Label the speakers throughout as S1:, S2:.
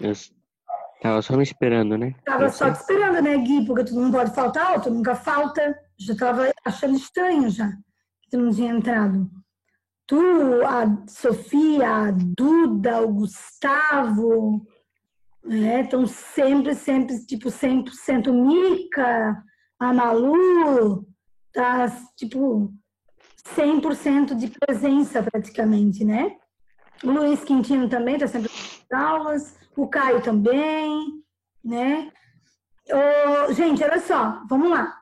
S1: Eu tava só me esperando, né?
S2: Tava só te esperando, né, Gui? Porque tu não pode faltar, tu nunca falta. Já tava achando estranho já que tu não tinha entrado. Tu, a Sofia, a Duda, o Gustavo, estão sempre, tipo, 100% Mica, a Malu, tá, tipo, 100% de presença praticamente, né? O Luiz Quintino também está sempre nas aulas, o Caio também, né? Gente, olha só, vamos lá.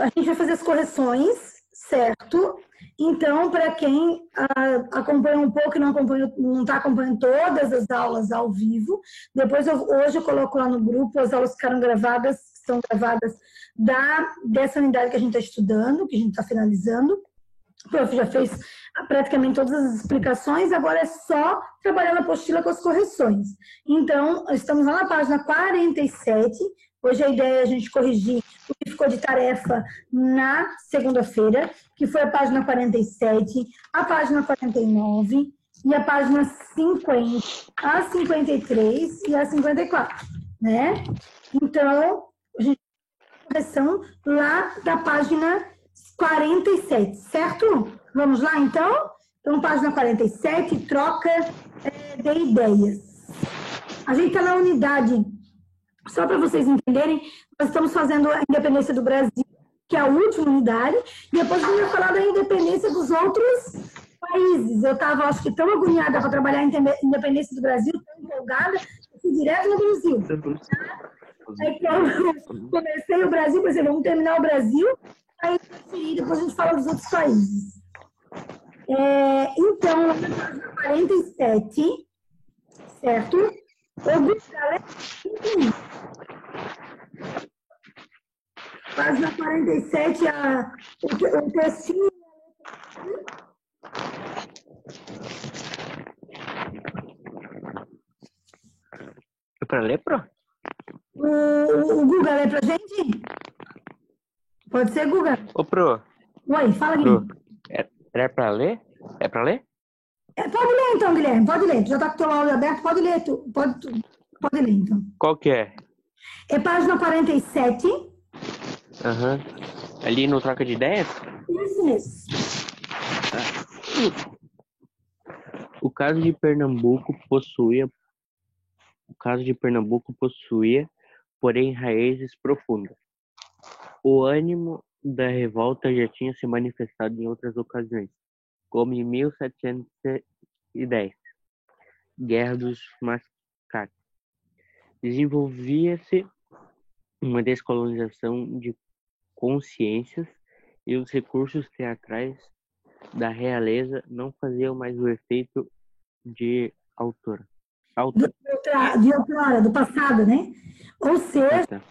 S2: A gente vai fazer as correções, certo? Então, para quem acompanha um pouco e não está acompanhando todas as aulas ao vivo, depois hoje eu coloco lá no grupo as aulas que ficaram gravadas, que são gravadas dessa unidade que a gente está estudando, que a gente está finalizando. O prof já fez praticamente todas as explicações, agora é só trabalhar na apostila com as correções. Então, estamos lá na página 47. Hoje a ideia é a gente corrigir o que ficou de tarefa na segunda-feira, que foi a página 47, a página 49 e a página 50, a 53 e a 54, né? Então, a gente tem a correção lá da página 47, certo? Vamos lá, então? Então, página 47, troca de ideias. A gente está na unidade, só para vocês entenderem, nós estamos fazendo a independência do Brasil, que é a última unidade, e depois a gente vai falar da independência dos outros países. Eu estava, acho que, tão agoniada para trabalhar a independência do Brasil, tão empolgada, eu fui direto no Brasil. Aí, eu comecei o Brasil, por exemplo, vamos terminar o Brasil, aí depois a gente fala dos outros países. Então, na página 47, certo? Página 47, o textinho.
S1: É para ler, Pro?
S2: O Guga lê pra gente? Pode ser, Guga?
S1: Ô, Pro.
S2: Oi, fala,
S1: Pro.
S2: Guilherme.
S1: É para ler? É para ler?
S2: Pode ler então, Guilherme, pode ler. Tu já tá com o teu áudio aberto, pode ler. Pode ler, então.
S1: Qual que é?
S2: É página 47.
S1: Aham. Ali no Troca de Ideias?
S2: Isso mesmo.
S1: O caso de Pernambuco possuía, porém, raízes profundas. O ânimo da revolta já tinha se manifestado em outras ocasiões, como em 1710, Guerra dos Mascates. Desenvolvia-se uma descolonização de consciências e os recursos teatrais da realeza não faziam mais o efeito de autora.
S2: De outrora, do passado, né? Ou seja,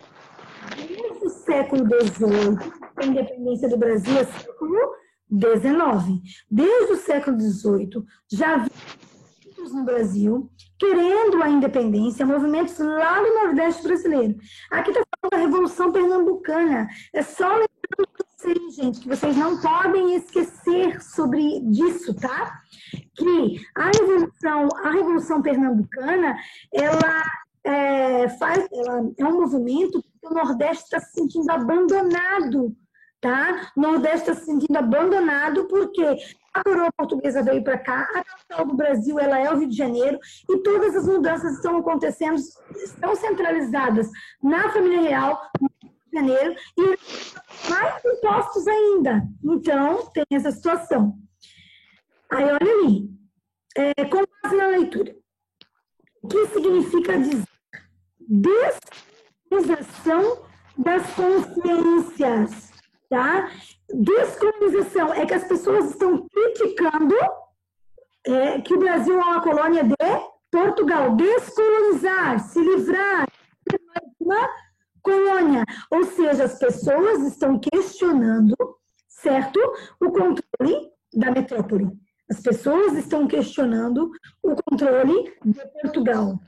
S2: desde o século XVIII, a independência do Brasil é século XIX. Desde o século XVIII, já havia movimentos no Brasil querendo a independência, movimentos lá no Nordeste brasileiro. Aqui está falando da Revolução Pernambucana. É só lembrando vocês, gente, que vocês não podem esquecer disso, tá? Que a Revolução Pernambucana, ela é um movimento que o Nordeste está se sentindo abandonado, tá? O Nordeste está se sentindo abandonado porque a coroa portuguesa veio para cá, a capital do Brasil ela é o Rio de Janeiro, e todas as mudanças estão acontecendo, estão centralizadas na família real, no Rio de Janeiro, e mais impostos ainda. Então, tem essa situação. Aí, olha aí, com base na leitura, o que significa dizer descolonização das consciências, tá? Descolonização é que as pessoas estão criticando que o Brasil é uma colônia de Portugal. Descolonizar, se livrar de uma colônia. Ou seja, as pessoas estão questionando, certo? O controle da metrópole. As pessoas estão questionando o controle de Portugal,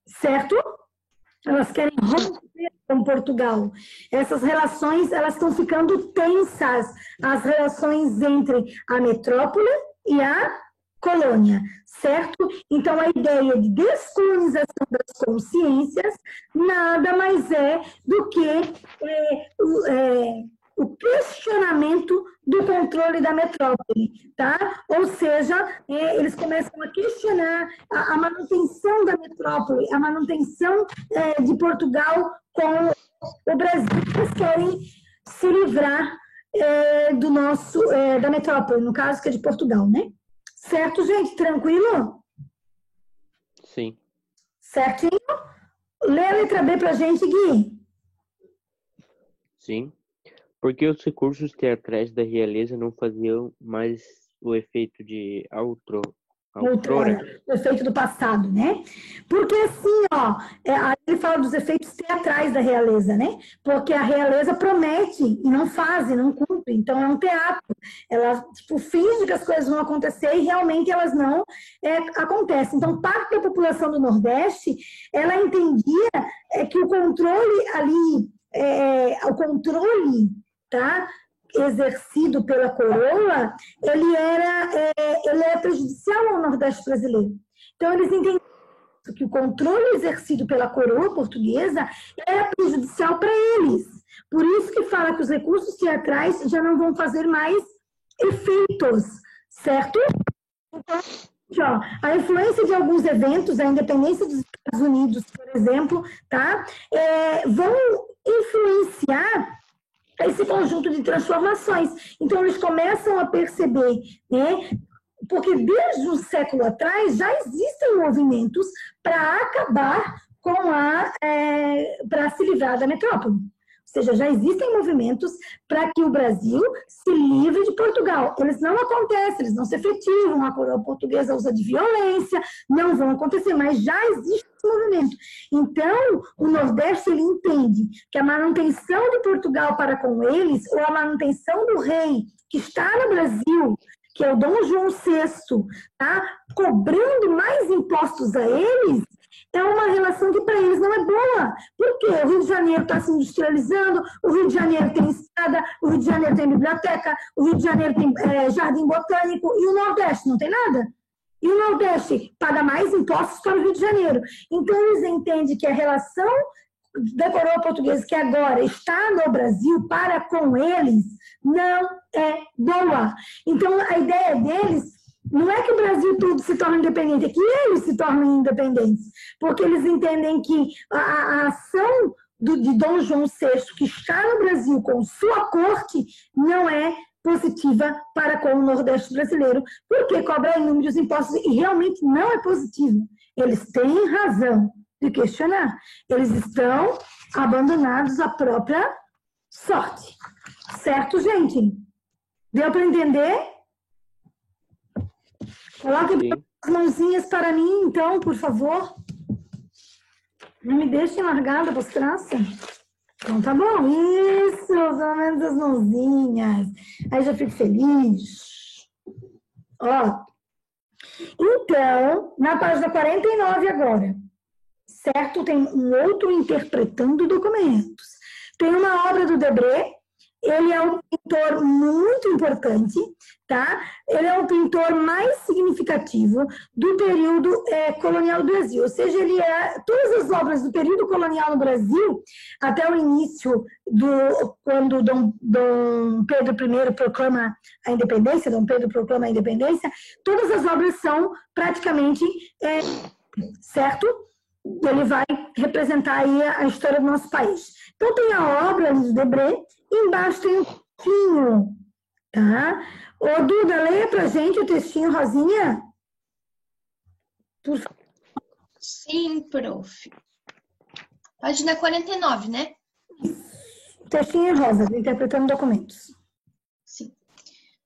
S2: certo? Elas querem romper com Portugal. Essas relações, elas estão ficando tensas, as relações entre a metrópole e a colônia, certo? Então, a ideia de descolonização das consciências nada mais é do que o questionamento do controle da metrópole, tá? Ou seja, eles começam a questionar a manutenção da metrópole, a manutenção de Portugal com o Brasil. Eles querem se livrar da metrópole, no caso que é de Portugal, né? Certo, gente? Tranquilo?
S1: Sim.
S2: Certinho? Lê a letra B pra gente, Gui.
S1: Sim. Porque os recursos teatrais da realeza não faziam mais o efeito de outrora?
S2: O efeito do passado, né? Porque assim, ó, aí ele fala dos efeitos teatrais da realeza, né? Porque a realeza promete e não faz, e não cumpre. Então é um teatro. Ela, tipo, finge que as coisas vão acontecer e realmente elas não acontecem. Então, parte da população do Nordeste, ela entendia que o controle ali, o controle, tá? Exercido pela coroa, ele era prejudicial ao Nordeste brasileiro. Então, eles entendiam que o controle exercido pela coroa portuguesa era prejudicial para eles. Por isso que fala que os recursos teatrais já não vão fazer mais efeitos, certo? Então, a influência de alguns eventos, a independência dos Estados Unidos, por exemplo, tá? Vão influenciar esse conjunto de transformações. Então, eles começam a perceber, né? Porque desde um século atrás já existem movimentos para acabar com para se livrar da metrópole. Ou seja, já existem movimentos para que o Brasil se livre de Portugal. Eles não acontecem, eles não se efetivam, a coroa portuguesa usa de violência, não vão acontecer, mas já existe esse movimento. Então, o Nordeste, ele entende que a manutenção de Portugal para com eles, ou a manutenção do rei que está no Brasil, que é o Dom João VI, tá? Cobrando mais impostos a eles, é uma relação que para eles não é boa. Por quê? O Rio de Janeiro está se industrializando, o Rio de Janeiro tem estrada, o Rio de Janeiro tem biblioteca, o Rio de Janeiro tem jardim botânico, e o Nordeste não tem nada. E o Nordeste paga mais impostos para o Rio de Janeiro. Então, eles entendem que a relação da coroa portuguesa, que agora está no Brasil, para com eles, não é boa. Então, a ideia deles não é que o Brasil tudo se torne independente, é que eles se tornem independentes, porque eles entendem que a ação de Dom João VI, que está no Brasil com sua corte, não é positiva para com o Nordeste brasileiro, porque cobra inúmeros impostos e realmente não é positivo. Eles têm razão de questionar. Eles estão abandonados à própria sorte. Certo, gente? Deu para entender? Coloque as mãozinhas para mim, então, por favor. Não me deixem largada, postraça. Então, tá bom. Isso, pelo menos as mãozinhas. Aí já fico feliz. Ó. Então, na página 49 agora, certo? Tem um outro interpretando documentos. Tem uma obra do Debré. Ele é um pintor muito importante, tá? Ele é o pintor mais significativo do período colonial do Brasil. Ou seja, todas as obras do período colonial no Brasil, até o início quando Dom Pedro I proclama a independência, Dom Pedro proclama a independência, todas as obras são praticamente certo? Ele vai representar aí a história do nosso país. Então, tem a obra do Debré, e embaixo tem um textinho, tá? Ô, Duda, leia pra gente o textinho, Rosinha. Por favor.
S3: Sim, prof. Página 49, né?
S2: Textinho rosa, interpretando documentos.
S3: Sim.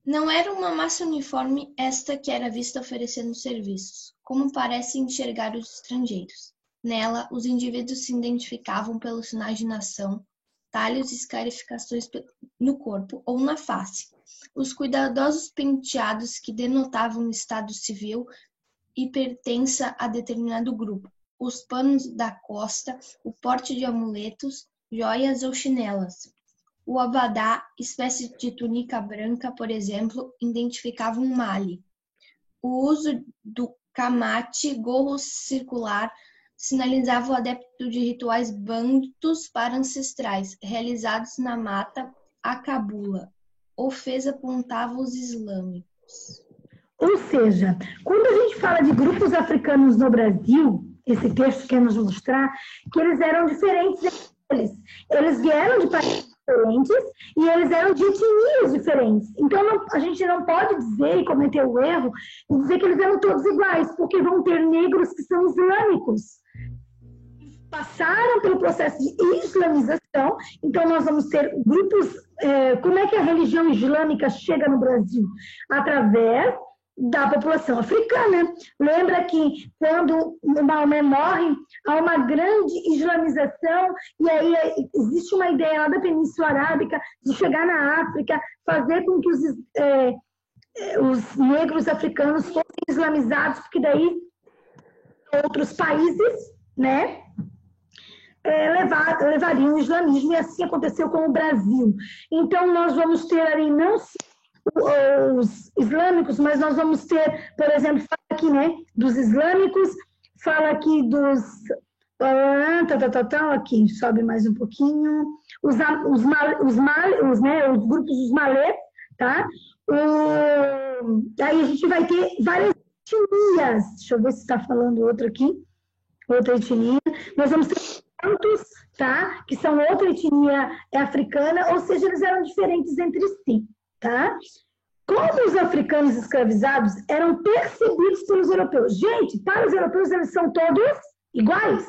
S3: Não era uma massa uniforme esta que era vista oferecendo serviços, como parecem enxergar os estrangeiros. Nela, os indivíduos se identificavam pelos sinais de nação, talhos e escarificações no corpo ou na face, os cuidadosos penteados que denotavam estado civil e pertença a determinado grupo, os panos da costa, o porte de amuletos, joias ou chinelas. O abadá, espécie de túnica branca, por exemplo, identificava um male. O uso do camate, gorro circular, sinalizava o adepto de rituais bantus para ancestrais, realizados na mata Acabula. O Fez apontava os islâmicos.
S2: Ou seja, quando a gente fala de grupos africanos no Brasil, esse texto quer nos mostrar que eles eram diferentes entre eles. Eles vieram de países diferentes e eles eram de etnias diferentes. Então, a gente não pode dizer e cometer o erro de dizer que eles eram todos iguais, porque vão ter negros que são islâmicos. Passaram pelo processo de islamização, então nós vamos ter grupos... como é que a religião islâmica chega no Brasil? Através da população africana. Lembra que quando Maomé morre, há uma grande islamização, e aí existe uma ideia lá da Península Arábica de chegar na África, fazer com que os negros africanos fossem islamizados, porque daí outros países, né, levariam o islamismo, e assim aconteceu com o Brasil. Então, nós vamos ter ali não os islâmicos, mas nós vamos ter, por exemplo, fala aqui, né, dos islâmicos, fala aqui dos... aqui, sobe mais um pouquinho. Os grupos dos malês, tá? Aí a gente vai ter várias etnias. Deixa eu ver se está falando outro aqui. Outra etnia. Nós vamos ter bantus, tá? Que são outra etnia africana, ou seja, eles eram diferentes entre si, tá? Como os africanos escravizados eram percebidos pelos europeus? Gente, para os europeus eles são todos iguais.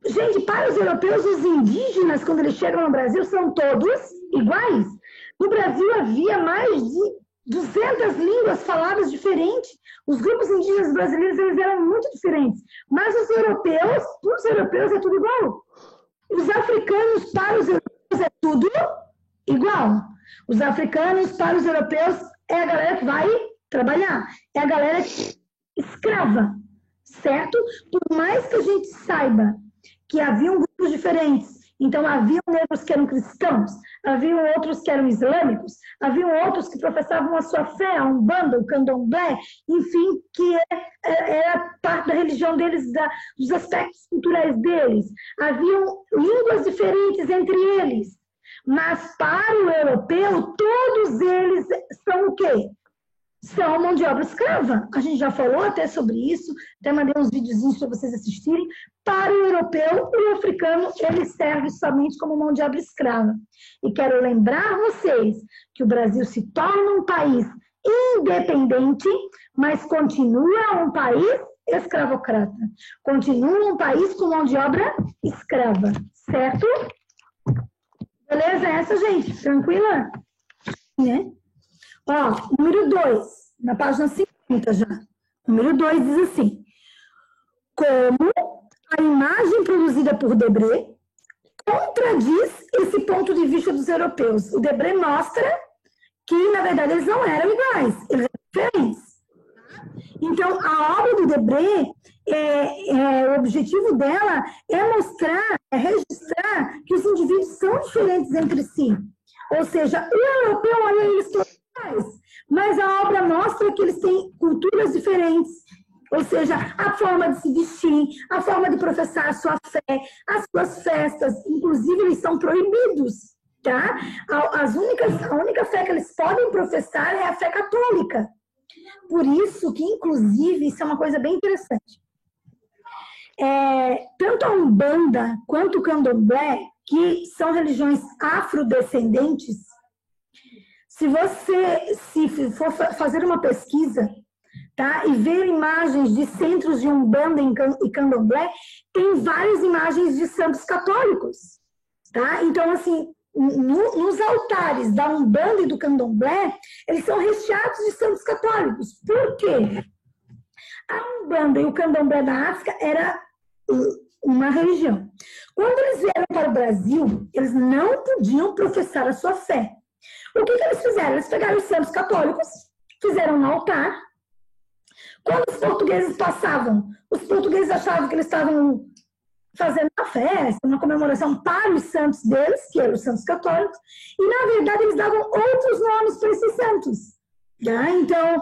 S2: Gente, para os europeus, os indígenas, quando eles chegam no Brasil, são todos iguais. No Brasil havia mais de 200 línguas faladas diferentes. Os grupos indígenas brasileiros eles eram muito diferentes. Mas os europeus, para os europeus é tudo igual. Os africanos, para os europeus, é tudo igual. Os africanos, para os europeus, é a galera que vai trabalhar. É a galera escrava, certo? Por mais que a gente saiba que haviam grupos diferentes, então haviam negros que eram cristãos, haviam outros que eram islâmicos, haviam outros que professavam a sua fé, a Umbanda, o Candomblé, enfim, que era parte da religião deles, dos aspectos culturais deles. Haviam línguas diferentes entre eles, mas para o europeu, todos eles são o quê? São mão de obra escrava. A gente já falou até sobre isso, até mandei uns videozinhos para vocês assistirem. Para o europeu, o africano, ele serve somente como mão de obra escrava. E quero lembrar vocês que o Brasil se torna um país independente, mas continua um país escravocrata. Continua um país com mão de obra escrava, certo? Beleza essa, gente? Tranquila? Né? Ó, número 2, na página 50 já. Número 2 diz assim: como a imagem produzida por Debré contradiz esse ponto de vista dos europeus. O Debré mostra que, na verdade, eles não eram iguais, eles eram diferentes. Então, a obra do Debré, o objetivo dela é mostrar, é registrar que os indivíduos são diferentes entre si. Ou seja, o europeu, olha, eles todos iguais, mas a obra mostra que eles têm culturas diferentes. Ou seja, a forma de se vestir, a forma de professar a sua fé, as suas festas, inclusive eles são proibidos, tá? A única fé que eles podem professar é a fé católica. Por isso que, inclusive, isso é uma coisa bem interessante. Tanto a Umbanda quanto o Candomblé, que são religiões afrodescendentes, se for fazer uma pesquisa, tá, e ver imagens de centros de Umbanda e Candomblé, tem várias imagens de santos católicos, tá? Então, assim, nos altares da Umbanda e do Candomblé, eles são recheados de santos católicos. Por quê? A Umbanda e o Candomblé da África era uma religião. Quando eles vieram para o Brasil, eles não podiam professar a sua fé. O que eles fizeram? Eles pegaram os santos católicos, fizeram um altar. Quando os portugueses passavam, os portugueses achavam que eles estavam fazendo uma festa, uma comemoração para os santos deles, que eram os santos católicos, e na verdade eles davam outros nomes para esses santos. Tá? Então,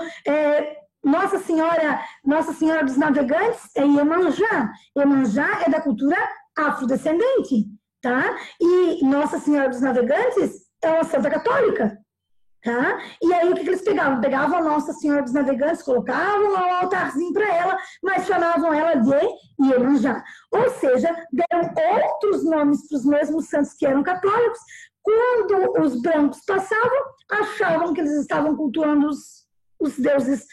S2: Nossa Senhora dos Navegantes é Iemanjá. Iemanjá é da cultura afrodescendente, tá? E Nossa Senhora dos Navegantes é uma santa católica, tá? E aí o que eles pegavam? Pegavam a Nossa Senhora dos Navegantes, colocavam lá um altarzinho para ela, mas chamavam ela de Iemanjá. Ou seja, deram outros nomes para os mesmos santos que eram católicos. Quando os brancos passavam, achavam que eles estavam cultuando os deuses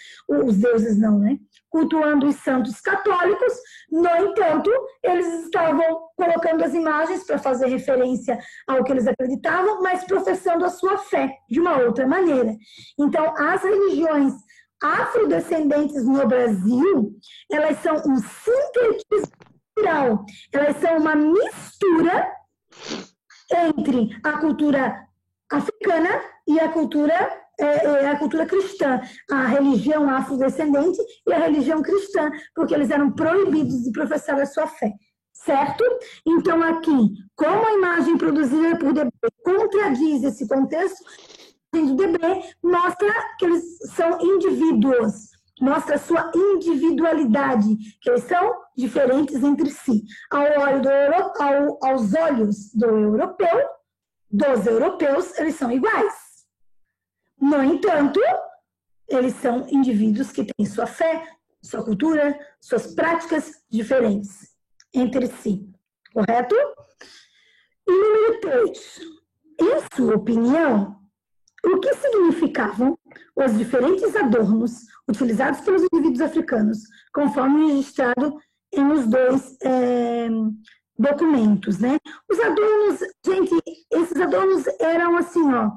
S2: não, né? Cultuando os santos católicos. No entanto, eles estavam colocando as imagens para fazer referência ao que eles acreditavam, mas professando a sua fé de uma outra maneira. Então, as religiões afrodescendentes no Brasil, elas são um sincretismo cultural, elas são uma mistura entre a cultura africana e a cultura cristã, a religião afrodescendente e a religião cristã, porque eles eram proibidos de professar a sua fé, certo? Então aqui, como a imagem produzida por Debré contradiz esse contexto, do Debré mostra que eles são indivíduos, mostra a sua individualidade, que eles são diferentes entre si. Aos olhos dos europeus, eles são iguais. No entanto, eles são indivíduos que têm sua fé, sua cultura, suas práticas diferentes entre si. Correto? E número 3. Em sua opinião, o que significavam os diferentes adornos utilizados pelos indivíduos africanos, conforme registrado em os dois documentos, né? Os adornos, gente, esses adornos eram assim, ó,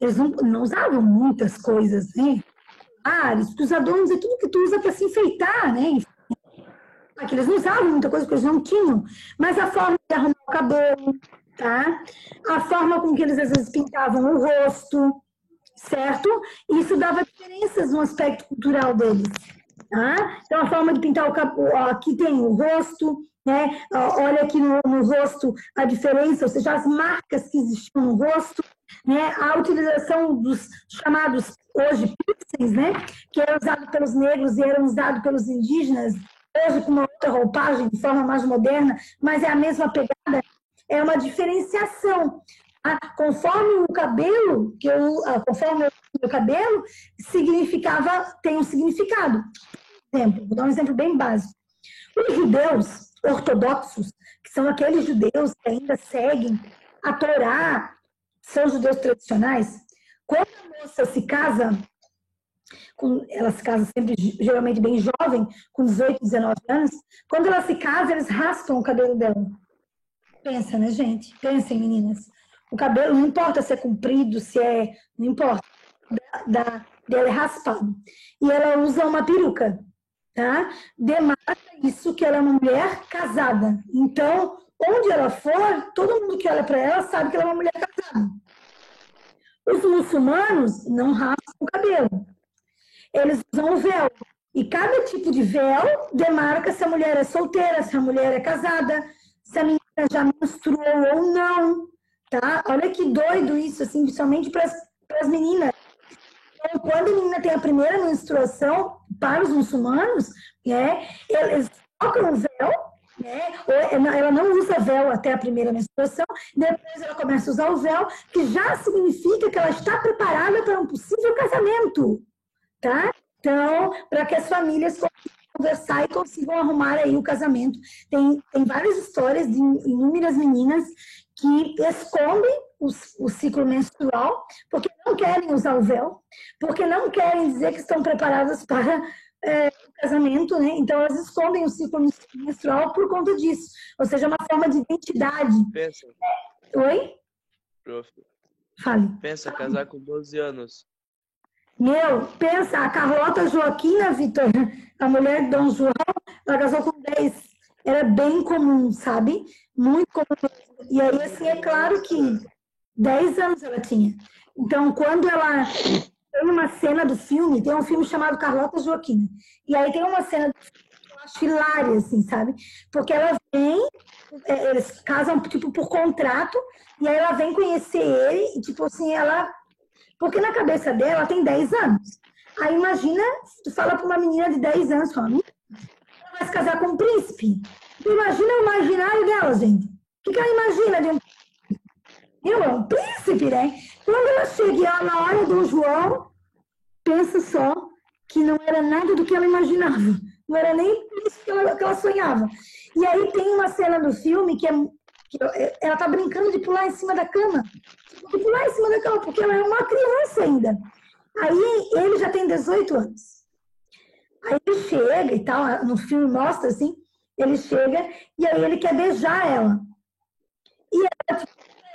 S2: eles não usavam muitas coisas, né? Porque os adornos é tudo que tu usa para se enfeitar, né? Aqui eles não usavam muita coisa porque eles não tinham, mas a forma de arrumar o cabelo, tá? A forma com que eles às vezes pintavam o rosto, certo? Isso dava diferenças no aspecto cultural deles, tá? Então a forma de pintar o cabelo, aqui tem o rosto, né? Olha aqui no rosto a diferença, ou seja, as marcas que existiam no rosto, né? A utilização dos chamados hoje piercings, né? Que eram usados pelos negros e eram usados pelos indígenas, hoje com uma outra roupagem, de forma mais moderna, mas é a mesma pegada, é uma diferenciação. Conforme o cabelo, conforme o meu cabelo, tem um significado. Vou dar um exemplo bem básico. Os judeus ortodoxos, que são aqueles judeus que ainda seguem a Torá, são judeus tradicionais, quando a moça se casa, ela se casa sempre, geralmente bem jovem, com 18, 19 anos, quando ela se casa, eles raspam o cabelo dela. Pensa, né, gente? Pensem, meninas. O cabelo, não importa se é comprido, não importa, dela é raspado. E ela usa uma peruca, tá? Demarca isso que ela é uma mulher casada. Então, onde ela for, todo mundo que olha para ela sabe que ela é uma mulher casada. Os muçulmanos não raspam o cabelo. Eles usam o véu. E cada tipo de véu demarca se a mulher é solteira, se a mulher é casada, se a menina já menstruou ou não. Tá? Olha que doido isso, assim, principalmente para as meninas. Então, quando a menina tem a primeira menstruação, para os muçulmanos, né, eles colocam o véu, né, ela não usa véu até a primeira menstruação, depois ela começa a usar o véu, que já significa que ela está preparada para um possível casamento. Tá? Então, para que as famílias consigam conversar e consigam arrumar aí o casamento. Tem várias histórias de inúmeras meninas que escondem o ciclo menstrual porque não querem usar o véu, porque não querem dizer que estão preparadas para o casamento, né? Então elas escondem o ciclo menstrual por conta disso. Ou seja, é uma forma de identidade.
S4: Pensa.
S2: Oi?
S4: Prof.
S2: Fale.
S4: Pensa casar com 12 anos.
S2: Pensa, a Carlota Joaquina, Vitor, a mulher de Dom João, ela casou com 10. Era bem comum, sabe? Muito comum. E aí, assim, é claro que 10 anos ela tinha. Então, quando ela... Tem uma cena do filme, tem um filme chamado Carlota Joaquina. E aí tem uma cena do filme que eu acho hilária, assim, sabe? Porque ela vem, eles casam, tipo, por contrato, e aí ela vem conhecer ele, e, tipo assim, ela... Porque na cabeça dela, ela tem 10 anos. Aí imagina, se tu fala para uma menina de 10 anos, fala, ela vai se casar com um príncipe. Tu imagina o imaginário dela, gente. O que ela imagina de um príncipe? É um príncipe, né? Quando ela chega ela, na hora do João, pensa só que não era nada do que ela imaginava. Não era nem isso que ela sonhava. E aí tem uma cena do filme que ela tá brincando de pular em cima da cama. De pular em cima da cama, porque ela é uma criança ainda. Aí ele já tem 18 anos. Aí ele chega e tal, no filme mostra assim, ele chega e aí ele quer beijar ela. E ela, tipo,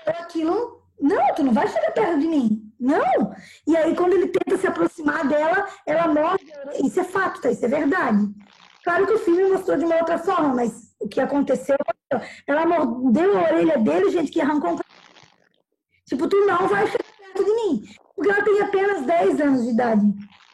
S2: aquilo, não, tu não vai chegar perto de mim. Não. E aí quando ele tenta se aproximar dela, ela morde. Isso é fato, tá? Isso é verdade. Claro que o filme mostrou de uma outra forma, mas o que aconteceu, ela mordeu a orelha dele, gente, que arrancou um... Tipo, tu não vai chegar perto de mim. Porque ela tem apenas 10 anos de idade.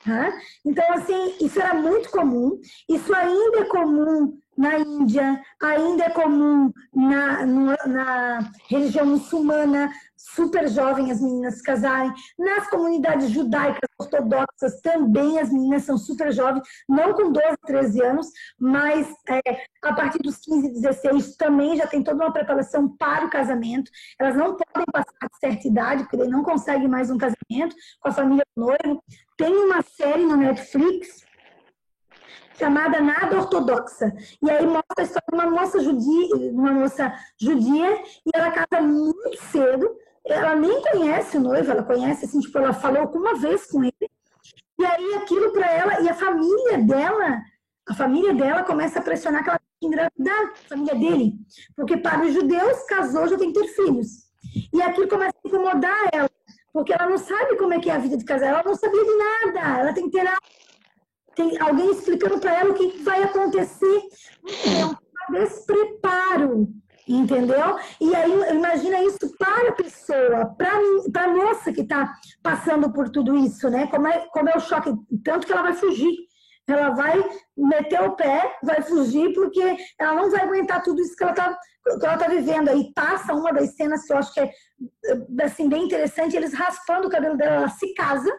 S2: Tá? Então, assim, isso era muito comum. Isso ainda é comum na Índia, ainda é comum na religião muçulmana, super jovem as meninas se casarem. Nas comunidades judaicas ortodoxas também as meninas são super jovens, não com 12, 13 anos, mas a partir dos 15, 16 também já tem toda uma preparação para o casamento. Elas não podem passar de certa idade, porque daí não conseguem mais um casamento com a família do noivo. Tem uma série no Netflix chamada Nada Ortodoxa. E aí mostra a história de uma moça judia, e ela casa muito cedo. Ela nem conhece o noivo, ela conhece, assim, tipo, ela falou alguma vez com ele. E aí aquilo para ela, e a família dela começa a pressionar que ela tem que engravidar, a família dele. Porque para os judeus, casou, já tem que ter filhos. E aquilo começa a incomodar ela, porque ela não sabe como é que é a vida de casar, ela não sabia de nada, ela tem que ter tem alguém explicando para ela o que vai acontecer. É um despreparo, entendeu? E aí, imagina isso para a pessoa, para a moça que está passando por tudo isso, né? Como é o choque, tanto que ela vai fugir. Ela vai meter o pé, vai fugir, porque ela não vai aguentar tudo isso que ela tá vivendo. Aí passa uma das cenas que eu acho que é assim, bem interessante, eles raspando o cabelo dela, ela se casa.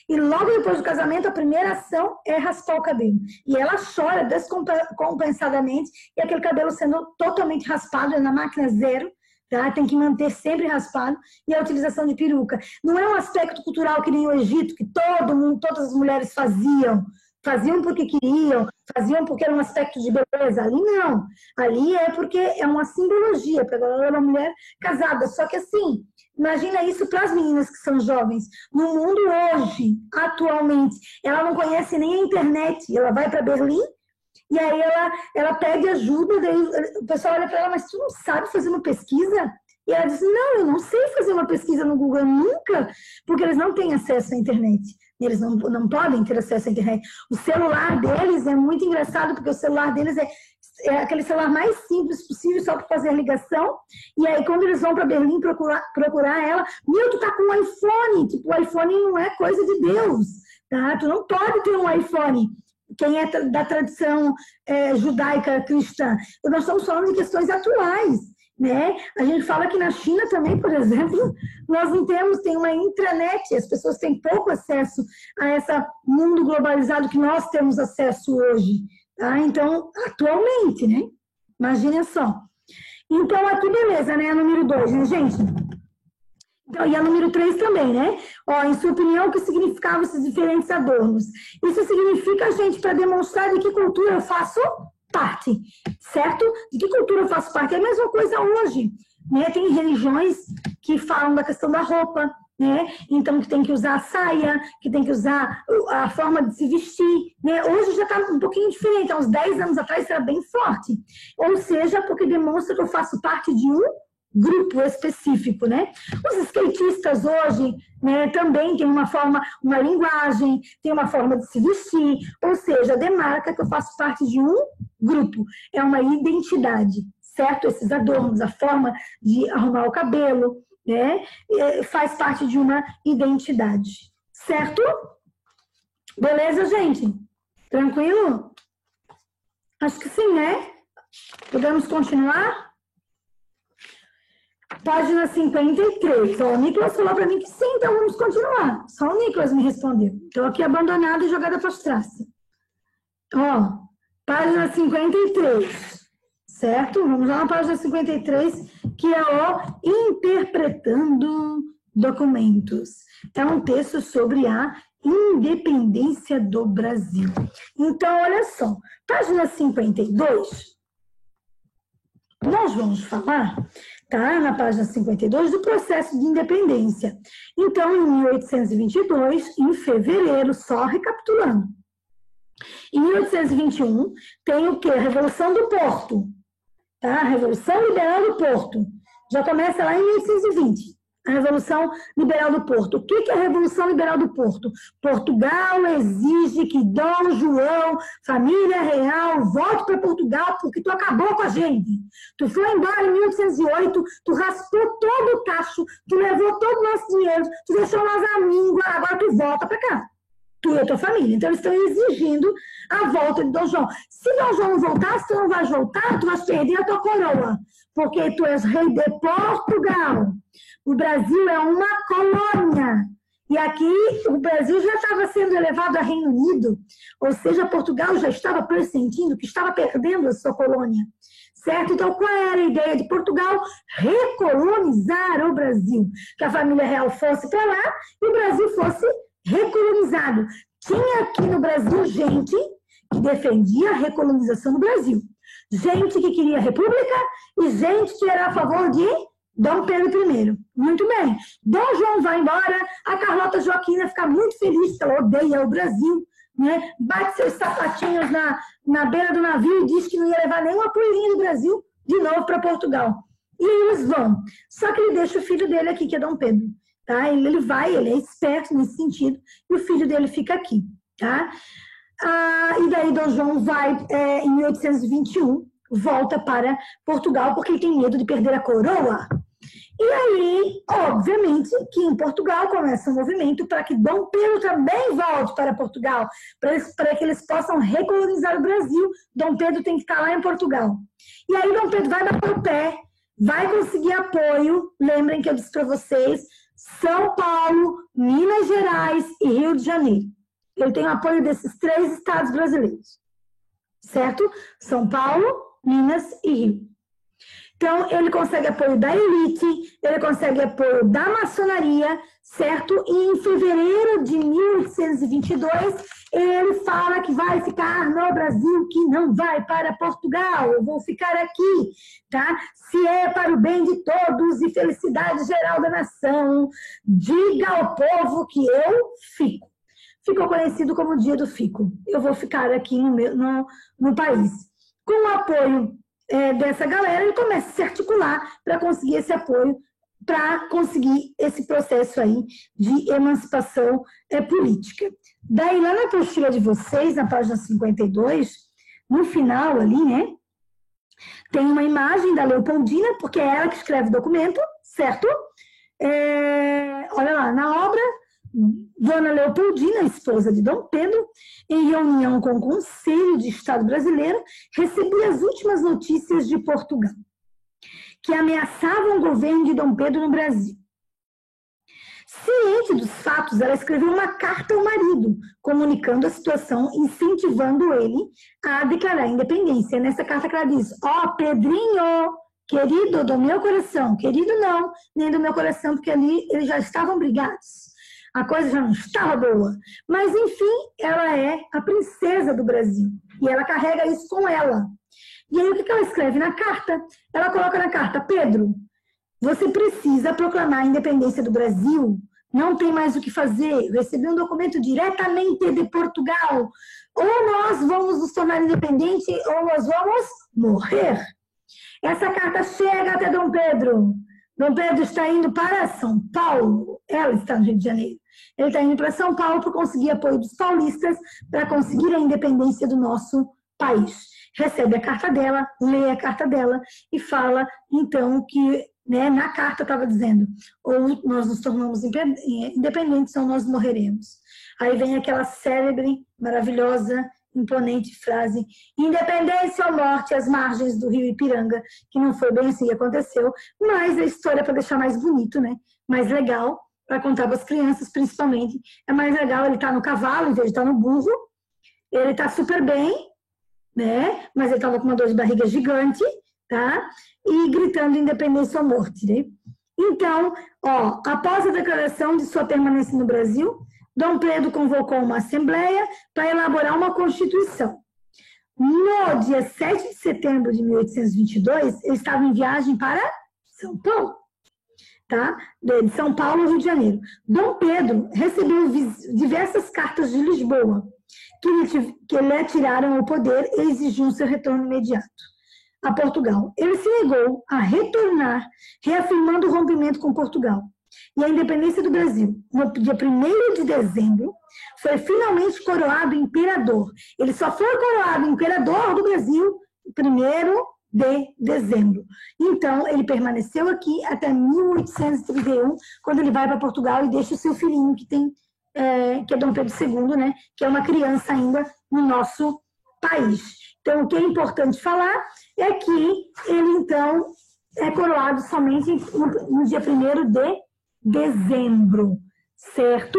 S2: E logo depois do casamento, a primeira ação é raspar o cabelo. E ela chora descompensadamente, e aquele cabelo sendo totalmente raspado, é na máquina zero, tá? Tem que manter sempre raspado, e a utilização de peruca. Não é um aspecto cultural que nem o Egito, que todas as mulheres faziam porque queriam, faziam porque era um aspecto de beleza. Ali não. Ali é porque é uma simbologia, para ela era uma mulher casada. Só que assim, imagina isso para as meninas que são jovens. No mundo hoje, atualmente, ela não conhece nem a internet. Ela vai para Berlim e aí ela pede ajuda. Daí o pessoal olha para ela, mas tu não sabe fazer uma pesquisa? E ela diz, não, eu não sei fazer uma pesquisa no Google nunca, porque eles não têm acesso à internet. Eles não podem ter acesso à internet. O celular deles é muito engraçado, porque o celular deles é aquele celular mais simples possível, só para fazer ligação. E aí, quando eles vão para Berlim procurar ela, meu, tu tá com um iPhone. Tipo, o iPhone não é coisa de Deus, tá? Tu não pode ter um iPhone. Quem é da tradição judaica cristã. Nós estamos falando de questões atuais. Né? A gente fala que na China também, por exemplo, nós não tem uma intranet, as pessoas têm pouco acesso a esse mundo globalizado que nós temos acesso hoje. Tá? Então, atualmente, né? Imaginem só. Então, aqui beleza, né? A número 2, né, gente? Então, e a número 3 também, né? Ó, em sua opinião, o que significavam esses diferentes adornos? Isso significa, gente, para demonstrar de que cultura eu faço parte, certo? De que cultura eu faço parte? É a mesma coisa hoje, né? Tem religiões que falam da questão da roupa, né? Então, que tem que usar a saia, que tem que usar a forma de se vestir, né? Hoje já está um pouquinho diferente, há uns 10 anos atrás era bem forte. Ou seja, porque demonstra que eu faço parte de um grupo específico, né? Os skatistas hoje, né, também tem uma linguagem, tem uma forma de se vestir, ou seja, demarca que eu faço parte de um grupo, é uma identidade, certo? Esses adornos, a forma de arrumar o cabelo, né, faz parte de uma identidade, certo? Beleza, gente? Tranquilo? Acho que sim, né? Podemos continuar? Página 53. Ó, o Nicolas falou para mim que sim, então vamos continuar. Só o Nicolas me respondeu. Estou aqui abandonada e jogada para trás. Ó, página 53. Certo? Vamos lá na página 53, que é o Interpretando Documentos. É um texto sobre a independência do Brasil. Então, olha só. Página 52, nós vamos falar, tá? Na página 52, do processo de independência. Então, em 1822, em fevereiro, só recapitulando. Em 1821, tem o quê? A Revolução do Porto. Tá? A Revolução Liberal do Porto. Já começa lá em 1820. A Revolução Liberal do Porto. O que é a Revolução Liberal do Porto? Portugal exige que Dom João, família real, volte para Portugal porque tu acabou com a gente. Tu foi embora em 1808, tu raspou todo o tacho, tu levou todo o nosso dinheiro, tu deixou nós amigos, agora tu volta para cá. Tu e a tua família. Então, eles estão exigindo a volta de Dom João. Se Dom João não voltar, se tu não vais voltar, tu vais perder a tua coroa, porque tu és rei de Portugal. O Brasil é uma colônia. E aqui o Brasil já estava sendo elevado a Reino Unido, ou seja, Portugal já estava pressentindo que estava perdendo a sua colônia. Certo? Então, qual era a ideia de Portugal? Recolonizar o Brasil. Que a família real fosse para lá e o Brasil fosse recolonizado. Tinha aqui no Brasil gente que defendia a recolonização do Brasil. Gente que queria a república e gente que era a favor de Dom Pedro I. Muito bem. Dom João vai embora, a Carlota Joaquina fica muito feliz, porque ela odeia o Brasil, né? Bate seus sapatinhos na beira do navio e diz que não ia levar nenhuma poeirinha do Brasil de novo para Portugal. E aí eles vão. Só que ele deixa o filho dele aqui, que é Dom Pedro. Tá? Ele é esperto nesse sentido, e o filho dele fica aqui. Tá? E daí Dom João vai, em 1821, volta para Portugal, porque ele tem medo de perder a coroa. E aí, obviamente, que em Portugal começa um movimento para que Dom Pedro também volte para Portugal, para que eles possam recolonizar o Brasil. Dom Pedro tem que estar lá em Portugal. E aí Dom Pedro vai bater o pé, vai conseguir apoio. Lembrem que eu disse para vocês, São Paulo, Minas Gerais e Rio de Janeiro. Ele tem o apoio desses 3 estados brasileiros. Certo? São Paulo, Minas e Rio. Então, ele consegue apoio da elite, ele consegue apoio da maçonaria, certo? E em fevereiro de 1822, ele fala que vai ficar no Brasil, que não vai para Portugal, eu vou ficar aqui, tá? Se é para o bem de todos e felicidade geral da nação, diga ao povo que eu fico. Ficou conhecido como o Dia do Fico. Eu vou ficar aqui no país. Com o apoio dessa galera, ele começa a se articular para conseguir esse apoio, para conseguir esse processo aí de emancipação política. Daí, lá na apostila de vocês, na página 52, no final ali, né, tem uma imagem da Leopoldina, porque é ela que escreve o documento, certo? Olha lá, na obra, Dona Leopoldina, esposa de Dom Pedro, em reunião com o Conselho de Estado Brasileiro, recebia as últimas notícias de Portugal, que ameaçavam o governo de Dom Pedro no Brasil. Ciente dos fatos, ela escreveu uma carta ao marido, comunicando a situação, incentivando ele a declarar a independência. Nessa carta que ela diz, Pedrinho, querido do meu coração, querido não, nem do meu coração, porque ali eles já estavam brigados. A coisa já não estava boa. Mas, enfim, ela é a princesa do Brasil. E ela carrega isso com ela. E aí, o que ela escreve na carta? Ela coloca na carta, Pedro, você precisa proclamar a independência do Brasil. Não tem mais o que fazer. Eu recebi um documento diretamente de Portugal. Ou nós vamos nos tornar independentes, ou nós vamos morrer. Essa carta chega até Dom Pedro. Dom Pedro está indo para São Paulo. Ela está no Rio de Janeiro. Ele está indo para São Paulo para conseguir apoio dos paulistas, para conseguir a independência do nosso país. Recebe a carta dela, lê a carta dela e fala, então, que na carta estava dizendo, ou nós nos tornamos independentes ou nós morreremos. Aí vem aquela célebre, maravilhosa imponente frase: independência ou morte às margens do rio Ipiranga, que não foi bem assim que aconteceu, mas a história é para deixar mais bonito, né? Mais legal, para contar para as crianças, principalmente. É mais legal ele estar no cavalo em vez de estar no burro. Ele está super bem, né? Mas ele estava com uma dor de barriga gigante, tá? E gritando independência ou morte, né? Então, após a declaração de sua permanência no Brasil, Dom Pedro convocou uma assembleia para elaborar uma constituição. No dia 7 de setembro de 1822, ele estava em viagem para São Paulo, tá? De São Paulo ao Rio de Janeiro. Dom Pedro recebeu diversas cartas de Lisboa que lhe atiraram o poder e exigiam seu retorno imediato a Portugal. Ele se negou a retornar, reafirmando o rompimento com Portugal. E a independência do Brasil, no dia 1º de dezembro, foi finalmente coroado imperador. Ele só foi coroado imperador do Brasil 1º de dezembro. Então, ele permaneceu aqui até 1831, quando ele vai para Portugal e deixa o seu filhinho, que é Dom Pedro II, né, que é uma criança ainda no nosso país. Então, o que é importante falar é que ele, então, é coroado somente no dia 1º de dezembro, certo?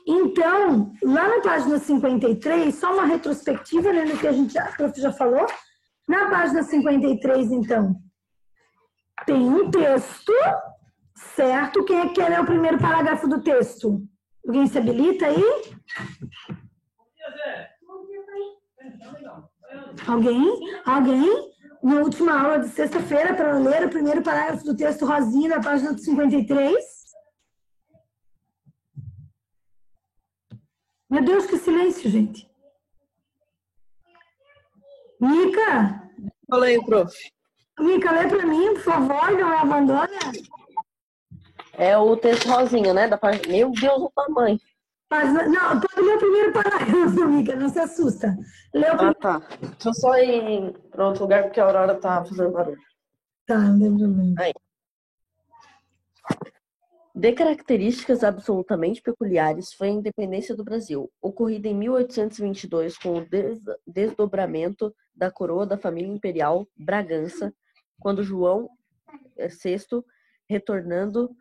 S2: Então, lá na página 53, só uma retrospectiva, né, do que a prof já falou. Na página 53, então, tem um texto, certo? Quem é que quer ler o primeiro parágrafo do texto? Alguém se habilita aí? Alguém? Na última aula de sexta-feira, para ler o primeiro parágrafo do texto rosinha da página 53. Meu Deus, que silêncio, gente. Mica?
S5: Falei, prof.
S2: Mica, lê para mim, por favor, não abandona.
S5: É o texto rosinha, né? Da página. Meu Deus, o tamanho.
S2: Não, pode ler o primeiro parágrafo, Mica, não se assusta. Lê o primeiro.
S5: Tá. Deixa eu só ir para outro lugar, porque a Aurora tá fazendo barulho.
S2: Tá, não tem problema.
S5: Aí. De características absolutamente peculiares foi a independência do Brasil, ocorrida em 1822 com o desdobramento da coroa da família imperial Bragança, quando João VI, retornando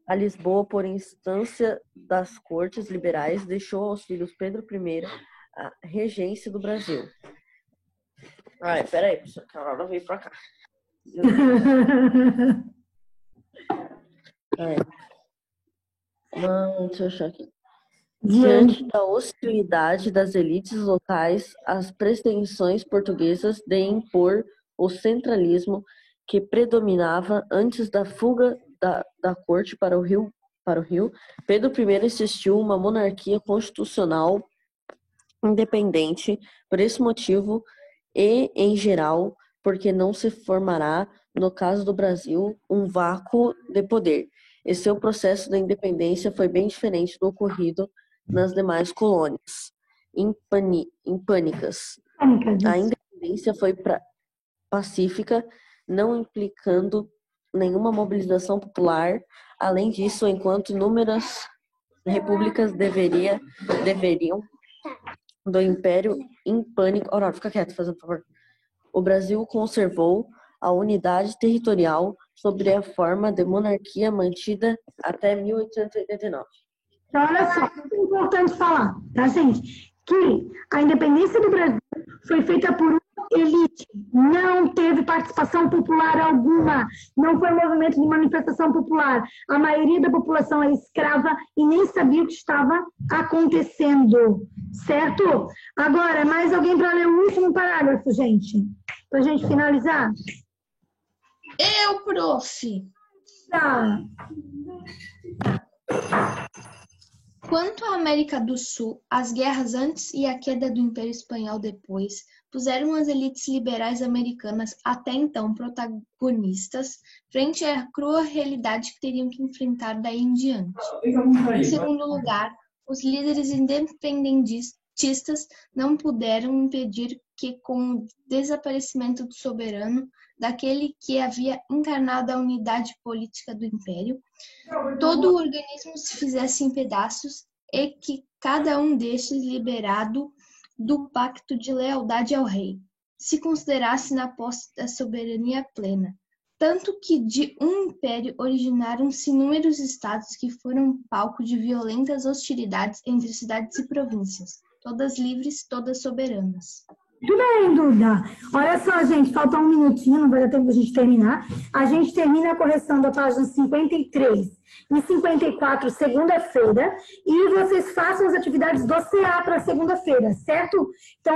S5: a Lisboa por instância das cortes liberais, deixou aos filhos Pedro I a regência do Brasil. Ai, peraí, pessoal, que a Aurora veio pra cá. Deixa eu achar aqui. Diante da hostilidade das elites locais, as pretensões portuguesas de impor o centralismo que predominava antes da fuga da corte para o Rio, Pedro I insistiu uma monarquia constitucional independente. Por esse motivo e, em geral, porque não se formará, no caso do Brasil, um vácuo de poder. E seu processo da independência foi bem diferente do ocorrido nas demais colônias hispânicas. A independência foi pacífica, não implicando nenhuma mobilização popular. Além disso, enquanto inúmeras repúblicas deveriam do Império Hispânico... Aurora, fica quieto, fazendo favor. O Brasil conservou a unidade territorial sobre a forma de monarquia mantida até 1889.
S2: Então, olha só, é importante falar, tá, gente? Que a independência do Brasil foi feita por uma elite, não teve participação popular alguma, não foi um movimento de manifestação popular. A maioria da população era escrava e nem sabia o que estava acontecendo, certo? Agora, mais alguém para ler o último parágrafo, gente? Para a gente finalizar?
S3: Eu, prof.
S2: Tá.
S3: Quanto à América do Sul, as guerras antes e a queda do Império Espanhol depois puseram as elites liberais americanas, até então protagonistas, frente à crua realidade que teriam que enfrentar daí em diante. Em segundo lugar, os líderes independentistas não puderam impedir que, com o desaparecimento do soberano, daquele que havia encarnado a unidade política do Império, todo o organismo se fizesse em pedaços e que cada um destes, liberado do pacto de lealdade ao rei, se considerasse na posse da soberania plena, tanto que de um império originaram-se inúmeros estados que foram palco de violentas hostilidades entre cidades e províncias, todas livres, todas soberanas.
S2: Tudo bem, Duda. Olha só, gente, falta um minutinho, não vai dar tempo da gente terminar. A gente termina a correção da página 53 e 54, segunda-feira, e vocês façam as atividades do CA para segunda-feira, certo? Então,